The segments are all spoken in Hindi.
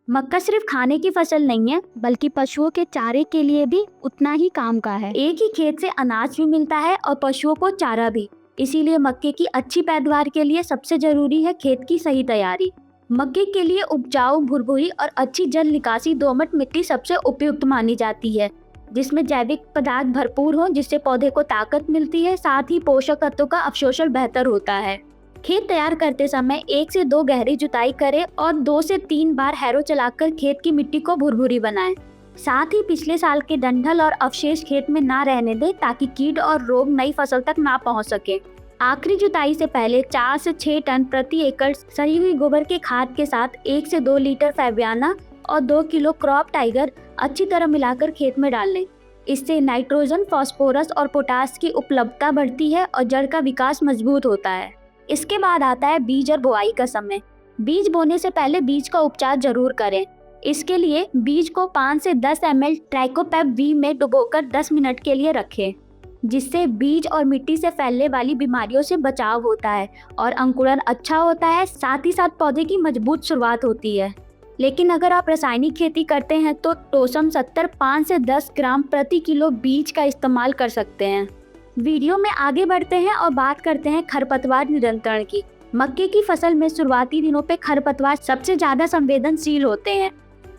मक्का सिर्फ खाने की फसल नहीं है, बल्कि पशुओं के चारे के लिए भी उतना ही काम का है। एक ही खेत से अनाज भी मिलता है और पशुओं को चारा भी। इसीलिए मक्के की अच्छी पैदावार के लिए सबसे जरूरी है खेत की सही तैयारी। मक्के के लिए उपजाऊ भुरभुरी और अच्छी जल निकासी दोमट मिट्टी सबसे उपयुक्त मानी जाती है, जिसमें जैविक पदार्थ भरपूर हो, जिससे पौधे को ताकत मिलती है। साथ ही पोषक तत्वों का अवशोषण बेहतर होता है। खेत तैयार करते समय 1 से 2 गहरी जुताई करें और 2 से 3 बार हैरो चलाकर खेत की मिट्टी को भुरभुरी बनाएं। साथ ही पिछले साल के डंठल और अवशेष खेत में ना रहने दें, ताकि कीट और रोग नई फसल तक ना पहुंच सके। आखिरी जुताई से पहले 4 से 6 टन प्रति एकड़ सड़ी हुई गोबर के खाद के साथ 1 से 2 लीटर फैबियाना और 2 किलो क्रॉप टाइगर अच्छी तरह मिलाकर खेत में डाल लें। इससे नाइट्रोजन, फास्फोरस और पोटास की उपलब्धता बढ़ती है और जड़ का विकास मजबूत होता है। इसके बाद आता है बीज और बुआई का समय। बीज बोने से पहले बीज का उपचार जरूर करें। इसके लिए बीज को 5 से 10 ml ट्राइकोपेप वी में डुबोकर 10 मिनट के लिए रखें, जिससे बीज और मिट्टी से फैलने वाली बीमारियों से बचाव होता है और अंकुरण अच्छा होता है। साथ ही साथ पौधे की मजबूत शुरुआत होती है। लेकिन अगर आप रासायनिक खेती करते हैं तो टोसम 70 5 से 10 ग्राम प्रति किलो बीज का इस्तेमाल कर सकते हैं। वीडियो में आगे बढ़ते हैं और बात करते हैं खरपतवार नियंत्रण की। मक्के की फसल में शुरुआती दिनों पे खरपतवार सबसे ज्यादा संवेदनशील होते हैं।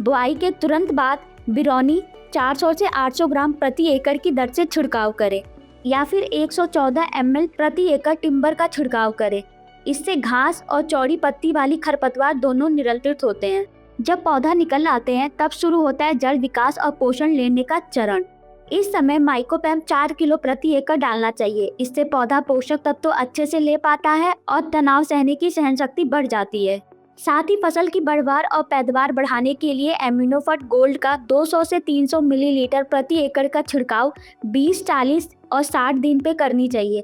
बुआई के तुरंत बाद बिरौनी 400 से 800 ग्राम प्रति एकड़ की दर से छिड़काव करें, या फिर 114 ml प्रति एकड़ टिम्बर का छिड़काव करें। इससे घास और चौड़ी पत्ती वाली खरपतवार दोनों नियंत्रित होते हैं। जब पौधा निकल आते हैं तब शुरू होता है जड़ विकास और पोषण लेने का चरण। इस समय माइकोपैम 4 किलो प्रति एकड़ डालना चाहिए। इससे पौधा पोषक तत्व तो अच्छे से ले पाता है और तनाव सहने की सहनशक्ति बढ़ जाती है। साथ ही फसल की बढ़वार और पैदावार बढ़ाने के लिए एमिनोफर्ट गोल्ड का 200 से 300 मिलीलीटर प्रति एकड़ का छिड़काव 20, 40 और 60 दिन पे करनी चाहिए।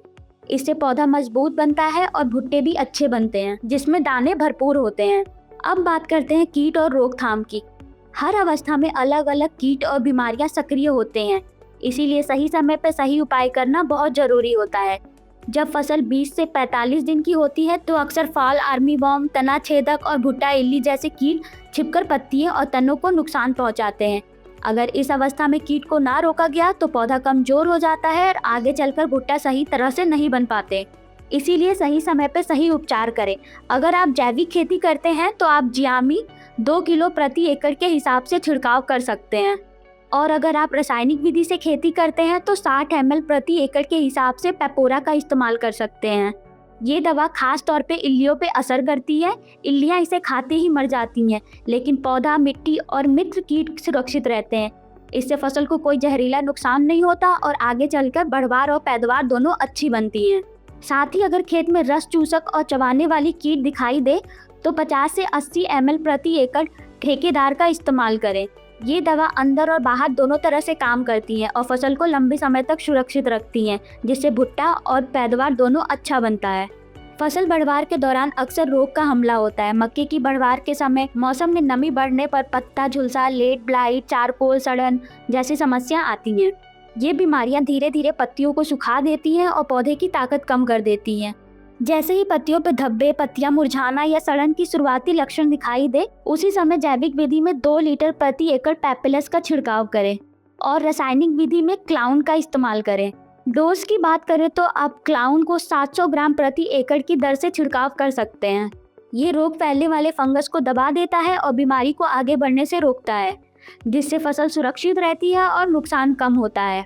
इससे पौधा मजबूत बनता है और भुट्टे भी अच्छे बनते हैं, जिसमें दाने भरपूर होते हैं। अब बात करते हैं कीट और रोकथाम की। हर अवस्था में अलग अलग कीट और बीमारियां सक्रिय होते हैं, इसीलिए सही समय पर सही उपाय करना बहुत जरूरी होता है। जब फसल 20 से 45 दिन की होती है तो अक्सर फाल आर्मीवॉर्म, तना छेदक और भुट्टा इल्ली जैसे कीट छिपकर पत्तियों और तनों को नुकसान पहुंचाते हैं। अगर इस अवस्था में कीट को ना रोका गया तो पौधा कमजोर हो जाता है और आगे चलकर भुट्टा सही तरह से नहीं बन पाते। इसीलिए सही समय पर सही उपचार करें। अगर आप जैविक खेती करते हैं तो आप जियामी 2 किलो प्रति एकड़ के हिसाब से छिड़काव कर सकते हैं, और अगर आप रासायनिक विधि से खेती करते हैं तो 60 ml प्रति एकड़ के हिसाब से पेपोरा का इस्तेमाल कर सकते हैं। ये दवा खास तौर पे इल्लियों पे असर करती है। इल्लियां इसे खाते ही मर जाती हैं, लेकिन पौधा, मिट्टी और मित्र कीट सुरक्षित रहते हैं। इससे फसल को कोई जहरीला नुकसान नहीं होता और आगे चलकर बढ़वार और पैदावार दोनों अच्छी बनती हैं। साथ ही अगर खेत में रस चूसक और चबाने वाली कीट दिखाई दे तो 50 से 80 ml प्रति एकड़ ठेकेदार का इस्तेमाल करें। ये दवा अंदर और बाहर दोनों तरह से काम करती हैं और फसल को लंबे समय तक सुरक्षित रखती हैं, जिससे भुट्टा और पैदावार दोनों अच्छा बनता है। फसल बढ़वार के दौरान अक्सर रोग का हमला होता है। मक्के की बढ़वार के समय मौसम में नमी बढ़ने पर पत्ता झुलसा, लेट ब्लाइट, चारकोल सड़न जैसी समस्या आती हैं। ये बीमारियां धीरे धीरे पत्तियों को सुखा देती हैं और पौधे की ताकत कम कर देती हैं। जैसे ही पत्तियों पर धब्बे, पत्तियां मुरझाना या सड़न की शुरुआती लक्षण दिखाई दे, उसी समय जैविक विधि में 2 लीटर प्रति एकड़ पैपिलस का छिड़काव करें और रासायनिक विधि में क्लाउन का इस्तेमाल करें। डोज की बात करें तो आप क्लाउन को 700 ग्राम प्रति एकड़ की दर से छिड़काव कर सकते हैं। ये रोग फैलने वाले फंगस को दबा देता है और बीमारी को आगे बढ़ने से रोकता है, जिससे फसल सुरक्षित रहती है और नुकसान कम होता है।